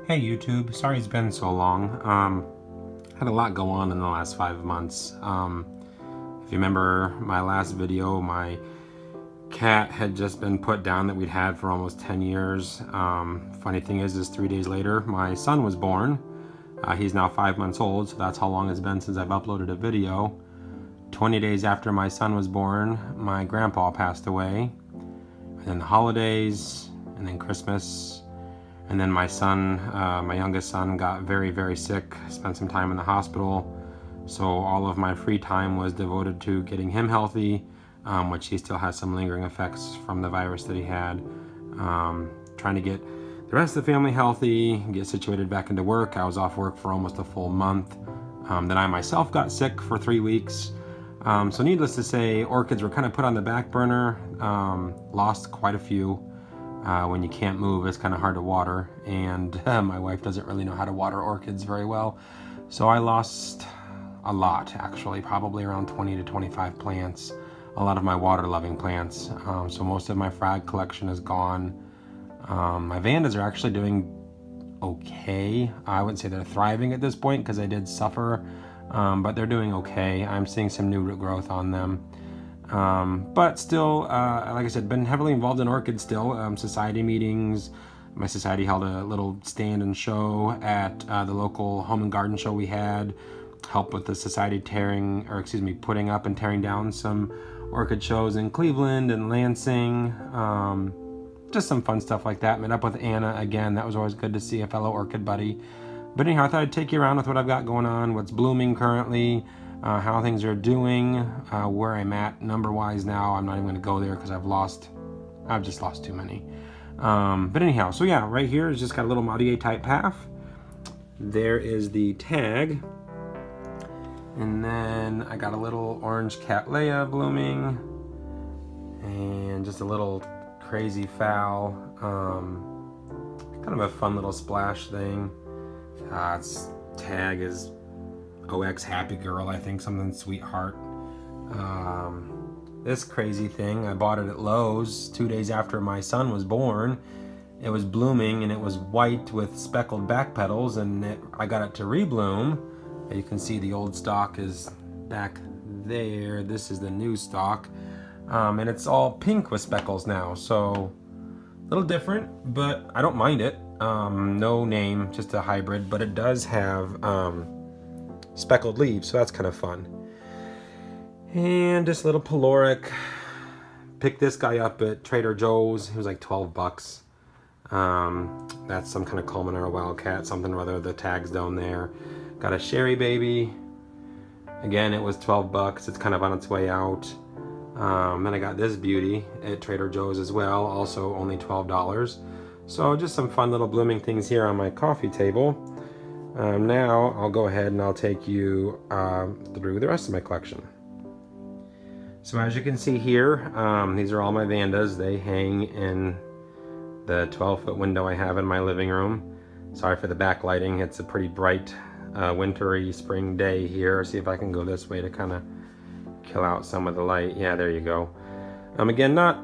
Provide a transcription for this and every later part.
Hey YouTube, sorry it's been so long. Had a lot go on in the last 5 months. If you remember my last video, my cat had just been put down that we'd had for almost 10 years. Funny thing is 3 days later, my son was born. He's now 5 months old, so that's how long it's been since I've uploaded a video. 20 days after my son was born, my grandpa passed away. And then the holidays, and then Christmas. And then my son, my youngest son, got very, very sick, spent some time in the hospital. So all of my free time was devoted to getting him healthy, which he still has some lingering effects from the virus that he had. Trying to get the rest of the family healthy, get situated back into work. I was off work for almost a full month. Then I myself got sick for 3 weeks. So needless to say, orchids were kind of put on the back burner, lost quite a few. When you can't move, it's kind of hard to water, and my wife doesn't really know how to water orchids very well. So I lost a lot, actually, probably around 20 to 25 plants, a lot of my water-loving plants. So most of my frag collection is gone. My vandas are actually doing okay. I wouldn't say they're thriving at this point because I did suffer, but they're doing okay. I'm seeing some new root growth on them. But still, like I said, been heavily involved in orchids still. Society meetings. My society held a little stand and show at the local home and garden show we had. Helped with the society putting up and tearing down some orchid shows in Cleveland and Lansing. Just some fun stuff like that. Met up with Anna again. That was always good to see a fellow orchid buddy. But anyhow, I thought I'd take you around with what I've got going on, what's blooming currently. How things are doing, where I'm at number-wise now. I'm not even going to go there because I've just lost too many. But anyhow, so yeah, right here is just got a little Maudier type path. There is the tag. And then I got a little orange Cattleya blooming. And just a little crazy foul. Kind of a fun little splash thing. Its tag is OX Happy Girl, I think, something sweetheart. This crazy thing, I bought it at Lowe's 2 days after my son was born. It was blooming and it was white with speckled back petals, and I got it to rebloom. You can see the old stalk is back there. This is the new stalk. And it's all pink with speckles now, so a little different, but I don't mind it. No name, just a hybrid, but it does have speckled leaves, so that's kind of fun. And this little Peloric, picked this guy up at Trader Joe's. He was like 12 bucks. That's some kind of Colmanara Wildcat, something or other. The tag's down there. Got a Sherry Baby. Again, it was 12 bucks. It's kind of on its way out. Then I got this beauty at Trader Joe's as well, also only $12. So just some fun little blooming things here on my coffee table. Now I'll go ahead and I'll take you through the rest of my collection. So as you can see here, these are all my vandas. They hang in the 12-foot window I have in my living room. Sorry for the backlighting. It's a pretty bright wintry spring day here. See if I can go this way to kind of kill out some of the light. Yeah, there you go. Again, not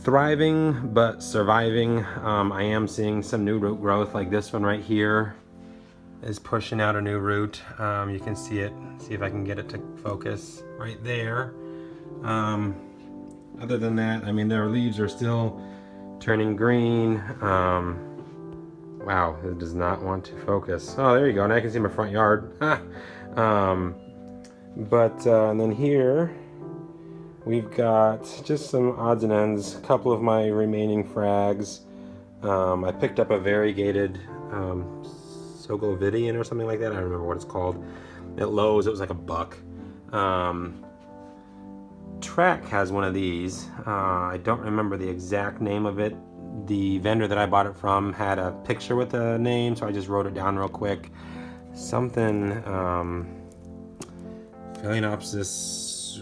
thriving but surviving. I am seeing some new root growth, like this one right here is pushing out a new root. You can see it. See if I can get it to focus right there. Other than that, I mean, their leaves are still turning green. Wow, it does not want to focus. Oh, there you go. Now I can see my front yard. And then here we've got just some odds and ends. A couple of my remaining frags. I picked up a variegated Sogovidian or something like that. I don't remember what it's called. At Lowe's, it was like $1. Track has one of these. I don't remember the exact name of it. The vendor that I bought it from had a picture with the name, so I just wrote it down real quick. Something, Phalaenopsis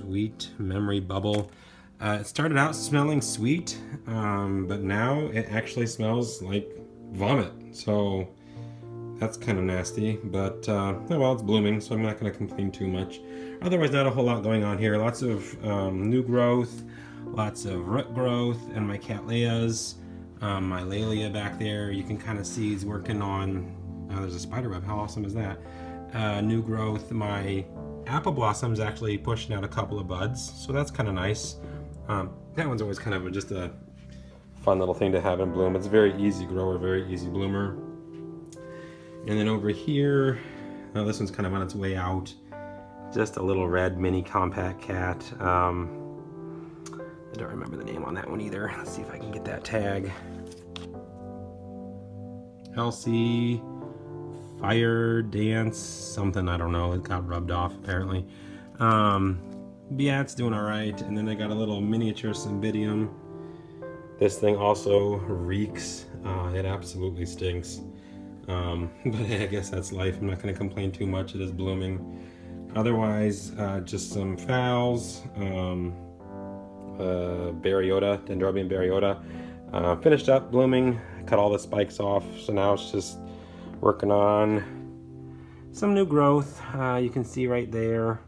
Sweet Memory Bubble. It started out smelling sweet, but now it actually smells like vomit. So that's kind of nasty, but oh well, it's blooming, so I'm not going to complain too much. Otherwise, not a whole lot going on here. Lots of new growth, lots of root growth, and my Cattleyas. My Laelia back there, you can kind of see he's working on, there's a spider web, how awesome is that? New growth. My apple blossom's actually pushing out a couple of buds, so that's kind of nice. That one's always kind of just a fun little thing to have in bloom. It's a very easy grower, very easy bloomer. And then over here, this one's kind of on its way out. Just a little red mini compact cat. I don't remember the name on that one either. Let's see if I can get that tag. Elsie Fire Dance something, I don't know. It got rubbed off apparently. Yeah, it's doing all right. And then I got a little miniature Cymbidium. This thing also reeks. It absolutely stinks. But hey, I guess that's life. I'm not going to complain too much. It is blooming. Otherwise, just some phals. Baryota, Dendrobium baryota. Finished up blooming. Cut all the spikes off. So now it's just working on some new growth. You can see right there.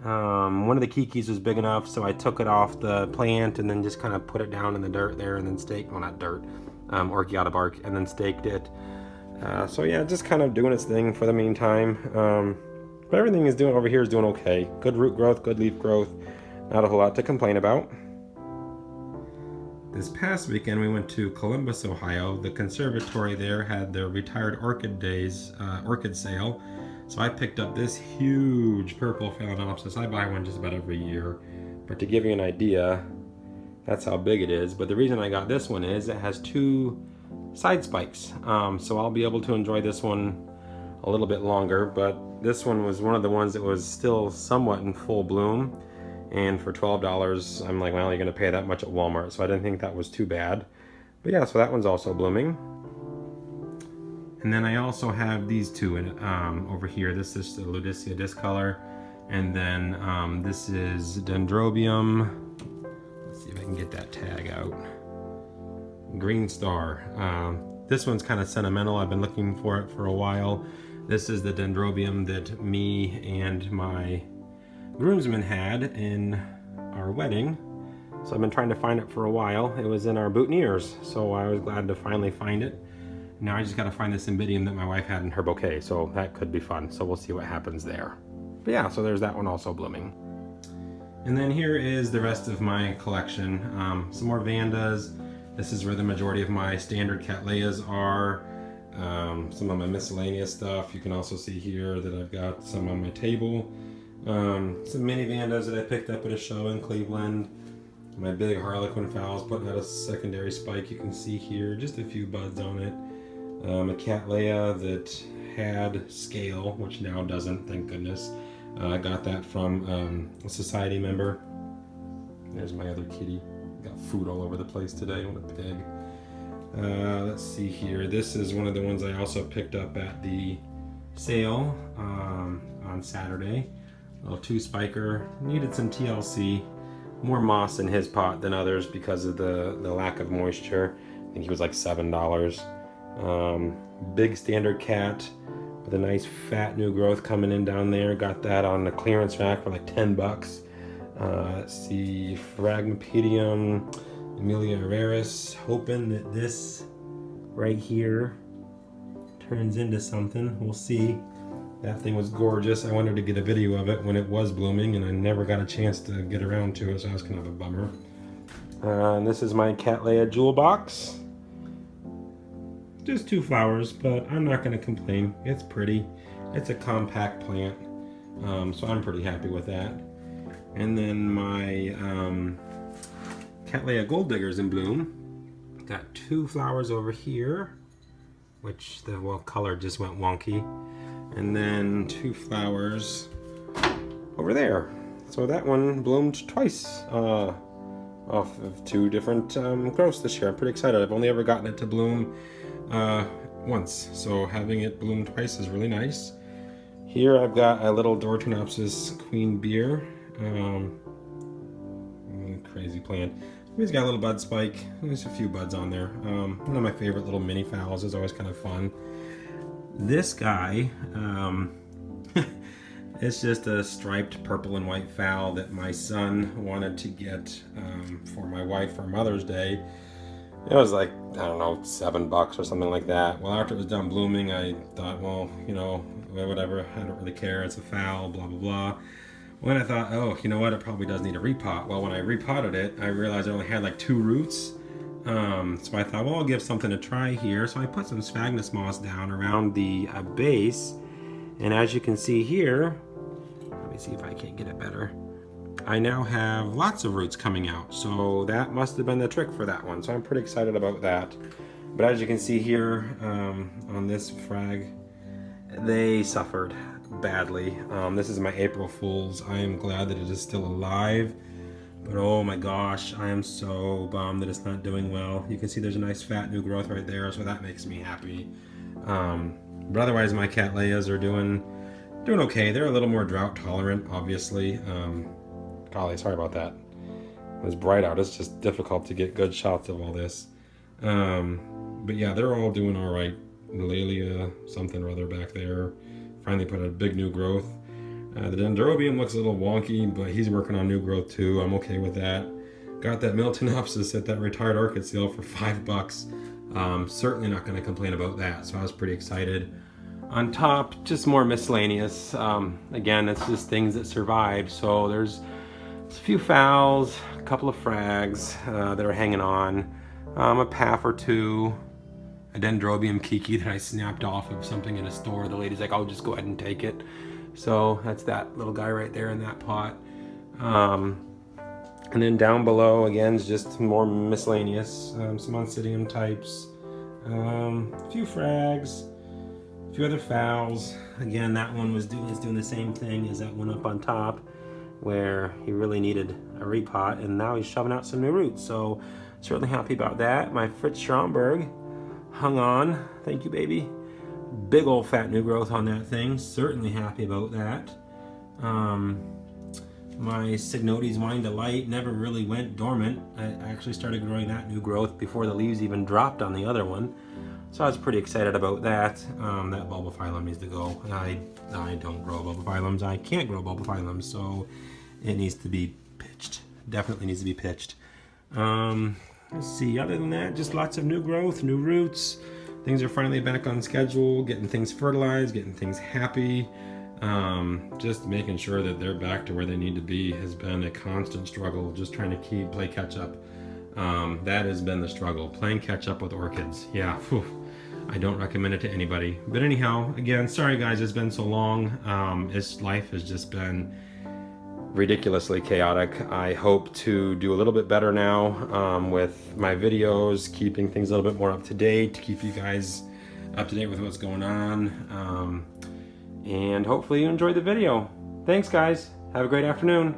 One of the kikis was big enough, so I took it off the plant and then just kind of put it down in the dirt there and then staked, well, not dirt, orchiata bark, and then staked it. So yeah, just kind of doing its thing for the meantime. But everything is doing over here is doing okay. Good root growth, good leaf growth. Not a whole lot to complain about. This past weekend we went to Columbus, Ohio. The conservatory there had their retired orchid days, orchid sale. So I picked up this huge purple Phalaenopsis. I buy one just about every year. But to give you an idea, that's how big it is. But the reason I got this one is it has 2 side spikes. So I'll be able to enjoy this one a little bit longer. But this one was one of the ones that was still somewhat in full bloom. And for $12, I'm like, well, you're going to pay that much at Walmart. So I didn't think that was too bad. But yeah, so that one's also blooming. And then I also have these two over here. This is the Ludicea discolor. And then this is Dendrobium. Let's see if I can get that tag out. Green Star. This one's kind of sentimental. I've been looking for it for a while. This is the Dendrobium that me and my groomsmen had in our wedding. So I've been trying to find it for a while. It was in our boutonnieres, so I was glad to finally find it. Now I just gotta find the Cymbidium that my wife had in her bouquet, so that could be fun. So we'll see what happens there. But yeah, so there's that one also blooming. And then here is the rest of my collection. Some more Vandas. This is where the majority of my standard Cattleyas are. Some of my miscellaneous stuff. You can also see here that I've got some on my table. Some mini Vandas that I picked up at a show in Cleveland. My big Harlequin phals putting out a secondary spike. You can see here just a few buds on it. A Cattleya that had scale, which now doesn't, thank goodness. I got that from a society member. There's my other kitty. Got food all over the place today. What a pig. Let's see here. This is one of the ones I also picked up at the sale on Saturday. A little 2-spiker. Needed some TLC. More moss in his pot than others because of the lack of moisture. I think he was like $7. Big standard cat with a nice fat new growth coming in down there. Got that on the clearance rack for like $10. Let's see, Phragmipedium, Amelia Araris. Hoping that this right here turns into something. We'll see. That thing was gorgeous. I wanted to get a video of it when it was blooming, and I never got a chance to get around to it, so that was kind of a bummer. And this is my Cattleya jewel box. Just 2 flowers, but I'm not going to complain. It's pretty. It's a compact plant, so I'm pretty happy with that. And then my Cattleya Gold Digger's in bloom. Got 2 flowers over here, which the color just went wonky. And then 2 flowers over there. So that one bloomed twice off of 2 different growths this year. I'm pretty excited. I've only ever gotten it to bloom once, so having it bloom twice is really nice. Here I've got a little Dortonopsis Queen Beer. Crazy plant. He's got a little bud spike. There's a few buds on there. One of my favorite little mini phals is always kind of fun. This guy, it's just a striped purple and white phal that my son wanted to get for my wife for Mother's Day. It was like, I don't know, $7 or something like that. Well, after it was done blooming, I thought, well, you know, whatever, I don't really care, it's a foul, blah, blah, blah. When I thought, oh, you know what, it probably does need a repot. Well, when I repotted it, I realized I only had like 2 roots. So I thought, well, I'll give something a try here. So I put some sphagnum moss down around the base. And as you can see here, let me see if I can't get it better. I now have lots of roots coming out. So that must have been the trick for that one. So I'm pretty excited about that. But as you can see here on this frag, they suffered badly. This is my April Fool's. I am glad that it is still alive. But oh my gosh, I am so bummed that it's not doing well. You can see there's a nice fat new growth right there, so that makes me happy. But otherwise my cattleyas are doing okay. They're a little more drought tolerant, obviously. Golly, sorry about that. It's bright out. It's just difficult to get good shots of all this. But yeah, they're all doing all right. Laelia, something or other back there, finally put a big new growth. The dendrobium looks a little wonky, but he's working on new growth too. I'm okay with that. Got that Miltonopsis at that retired orchid sale for $5. Certainly not going to complain about that, so I was pretty excited. On top, just more miscellaneous. Again, it's just things that survived. So there's a few fowls, a couple of frags that are hanging on, a path or two, a dendrobium kiki that I snapped off of something in a store. The lady's like, I'll just go ahead and take it. So that's that little guy right there in that pot. And then down below, again, is just more miscellaneous. Some Oncidium types, a few frags, a few other fowls. Again, that one is doing the same thing as that one up on top, where he really needed a repot, and now he's shoving out some new roots. So certainly happy about that. My Fritz Stromberg hung on. Thank you, baby. Big old fat new growth on that thing. Certainly happy about that. My Signotes Wine Delight never really went dormant. I actually started growing that new growth before the leaves even dropped on the other one. So I was pretty excited about that. That bulbophyllum needs to go. I don't grow bulbophyllums. I can't grow bulbophyllums, so it needs to be pitched. Definitely needs to be pitched. Let's see, other than that, just lots of new growth, new roots. Things are finally back on schedule, getting things fertilized, getting things happy. Just making sure that they're back to where they need to be has been a constant struggle, just trying to play catch up. That has been the struggle, playing catch up with orchids. Yeah, whew, I don't recommend it to anybody. But anyhow, again, sorry guys, it's been so long. Life has just been ridiculously chaotic. I hope to do a little bit better now with my videos, keeping things a little bit more up to date, to keep you guys up to date with what's going on. And hopefully you enjoyed the video. Thanks guys. Have a great afternoon.